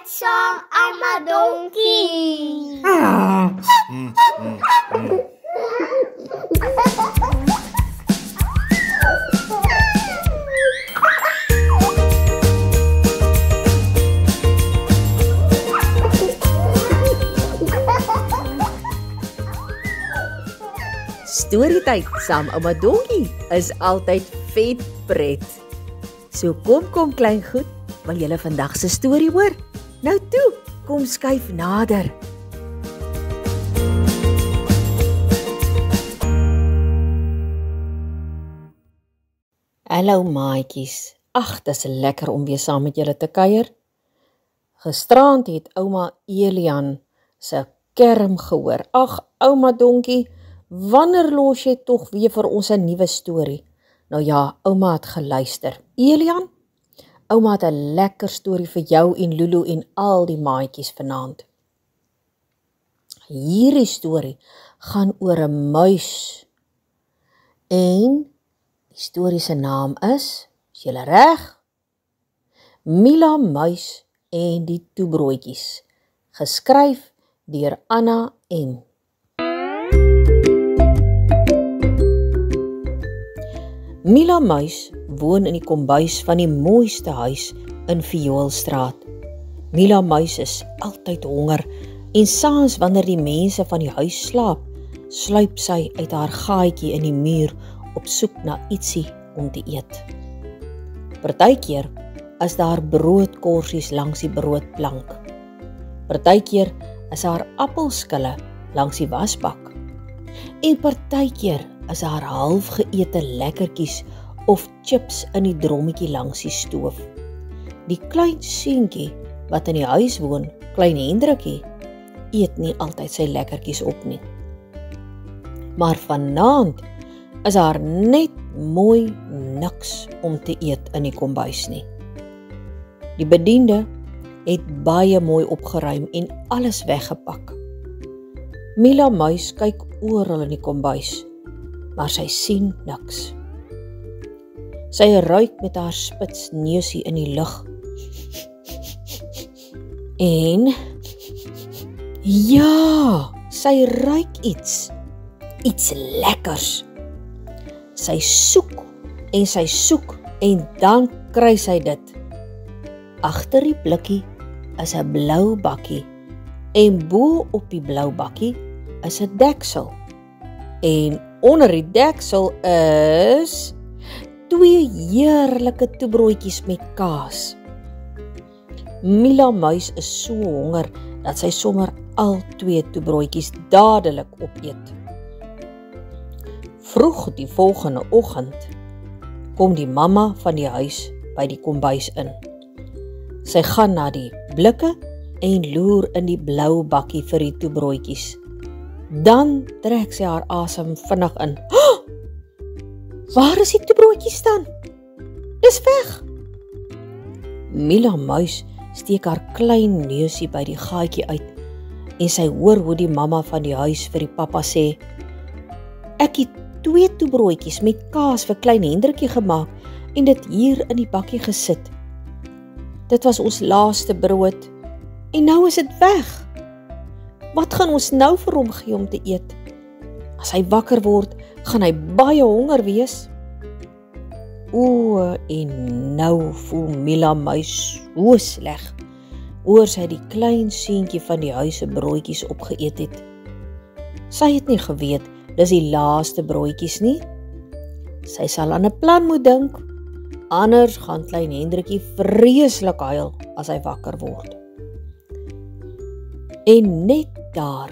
song, I'm a donkey. Storytyd saam ouma Donkie is altyd vet pret. So kom klein goed, wil julle vandag se storie hoor? Nou toe, kom skuif nader. Hallo maatjies, ag, dis lekker om weer saam met julle te kuier. Gisterand het ouma Elian se kerm gehoor. Ag, ouma Donkie, wanneer los jy tog weer vir ons 'n nuwe storie? Nou ja, ouma het geluister. Elian, ouma het 'n lekker storie vir jou en Lulu en al die maatjies vanaand. Hierdie storie gaan oor 'n muis. En die storie se naam is julle reg? Mila Muis en die Toebroodjies. Geskryf deur Anna M. Mila Muis woon in die kombuis van die mooiste huis in Vioolstraat. Mila Muis is altyd honger en saans wanneer die mense van die huis slaap, sluip sy uit haar gaatjie in die muur op soek na ietsie om te eet. Partykeer is daar broodkorsies langs die broodplank. Partykeer is daar appelskille langs die wasbak. En partykeer is daar halfgeëte lekkertjies of chips in die drommetjie langs die stoof. Die klein seentjie wat in die huis woon, klein Hendrikie, eet nie altyd sy lekkertjies op nie. Maar vanaand is daar net mooi niks om te eet in die kombuis nie. Die bediende het baie mooi opgeruim en alles weggepak. Mila Muis kyk oral in die kombuis, maar sy sien niks. Sy ruik met haar spits neusie in die lug. En ja, sy ruik iets lekkers. Sy soek en dan kry sy dit. Agter die blikkie is 'n blou bakkie en bo op die blou bakkie is 'n deksel. En onder die deksel is 2 heerlike toebroodjies met kaas. Mila Muis is so honger dat sy sommer al 2 toebroodjies dadelik opeet. Vroeg die volgende oggend kom die mamma van die huis by die kombuis in. Sy gaan na die blikke en loer in die blou bakkie vir die toebroodjies. Dan trek sy haar asem vinnig in. Oh, waar is die toebroodjies dan? Dis weg! Mila Muis steek haar klein neusie by die gaatjie uit en sy hoor hoe die mamma van die huis vir die pappa sê: "Ek het 2 toebroodjies met kaas vir klein Hendrikie gemaak en dit hier in die bakkie gesit. Dit was ons laaste brood en nou is dit weg. Wat gaan ons nou vir hom gee om te eet? As hy wakker word, gaan hy baie honger wees." O, en nou voel Mila Muis so sleg oor sy die klein seentjie van die huis se broodjies opgeëet het. Sy het nie geweet dis die laaste broodjies nie. Sy sal aan 'n plan moet dink, anders gaan klein Hendrikie vreeslik huil as hy wakker word. En net daar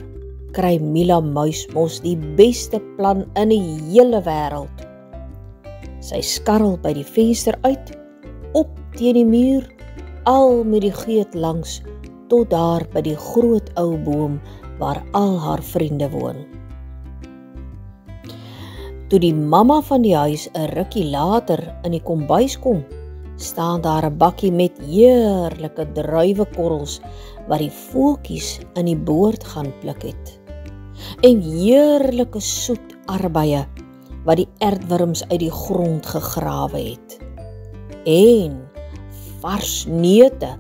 kry Mila Muis mos die beste plan in die hele wêreld. Sy skarrel by die venster uit, op teen die muur, al met die geet langs, tot daar by die groot ou boom waar al haar vriende woon. Toe die mamma van die huis 'n rukkie later in die kombuis kom, staan daar 'n bakkie met heerlike druiwekorrels wat die voeltjies in die boord gaan pluk het. En heerlike soet arbeie wat die aardwurms uit die grond gegrawe het. En vars neute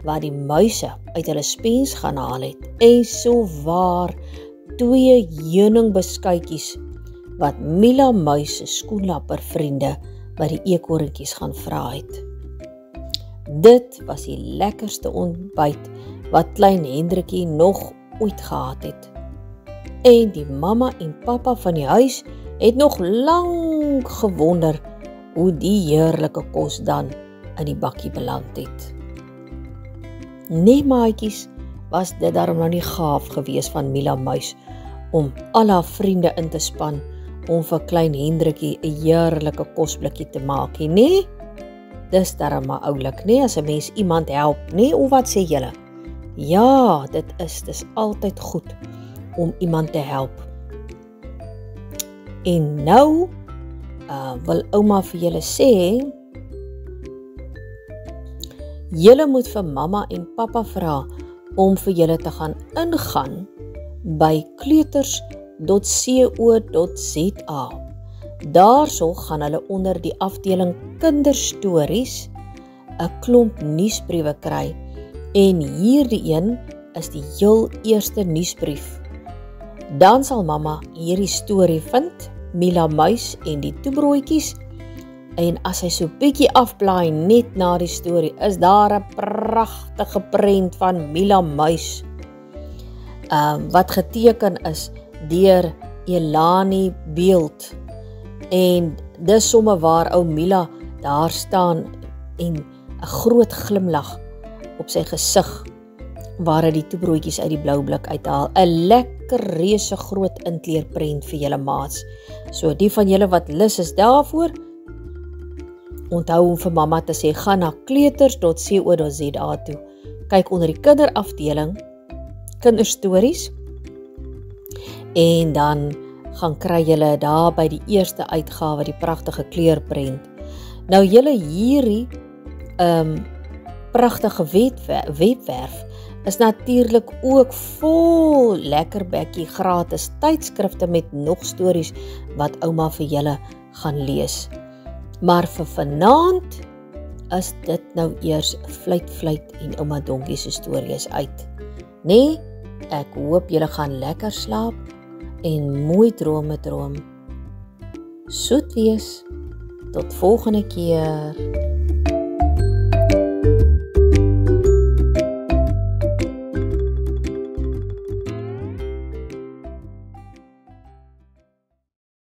waar die muise uit hulle spens gaan haal het en so waar 2 heuningbeskuitjies wat Mila Muis se skoenlapper vriende by die eekorretjies gaan vra het. Dit was die lekkerste ontbyt wat klein Hendrikie nog ooit gehad het. En die mamma en pappa van die huis het nog lank gewonder hoe die heerlike kos dan in die bakkie beland het. Nee maatjies, was dit daarom nou nie gaaf gewees van Mila Muis om al haar vriende in te span om vir klein Hendrikie 'n heerlike kosblikkie te maak, nee? Dis darem maar oulik, nee, as 'n mens iemand help, nee, of wat sê julle? Ja, dis altyd goed om iemand te help. En nou wil ouma vir julle sê, julle moet vir mamma en pappa vra om vir julle te gaan ingaan by kleuters.co.za. Daarso gaan hulle onder die afdeling kinderstories 'n klomp nuusbriewe kry en hierdie een is die heel eerste nuusbrief. Dan sal mamma hierdie storie vind, Mila Muis en die toebroodjies, en as hy so bietjie afblaai net na die storie, is daar 'n pragtige prent van Mila Muis wat geteken is deur Elani Beeld. En dis somme waar ou Mila daar staan en 'n groot glimlag op sy gesig waar hy die toebroodjies uit die blou blik uithaal. 'n Lekker reuse groot inkleurprent vir julle maats. So die van julle wat lus is daarvoor, onthou om vir mamma te sê, gaan na kleuters.co.za toe. Kyk onder die kinderafdeling, kinderstories, en dan gaan kry julle daar by die eerste uitgawe die pragtige kleurprent. Nou julle hierdie pragtige webwerf is natuurlik ook vol lekker bekkie gratis tydskrifte met nog stories wat ouma vir julle gaan lees. Maar vir vanaand is dit nou eers Fluit en ouma Donkie se stories uit. Nee, ek hoop julle gaan lekker slaap en mooi drome droom. Soet wees, tot volgende keer.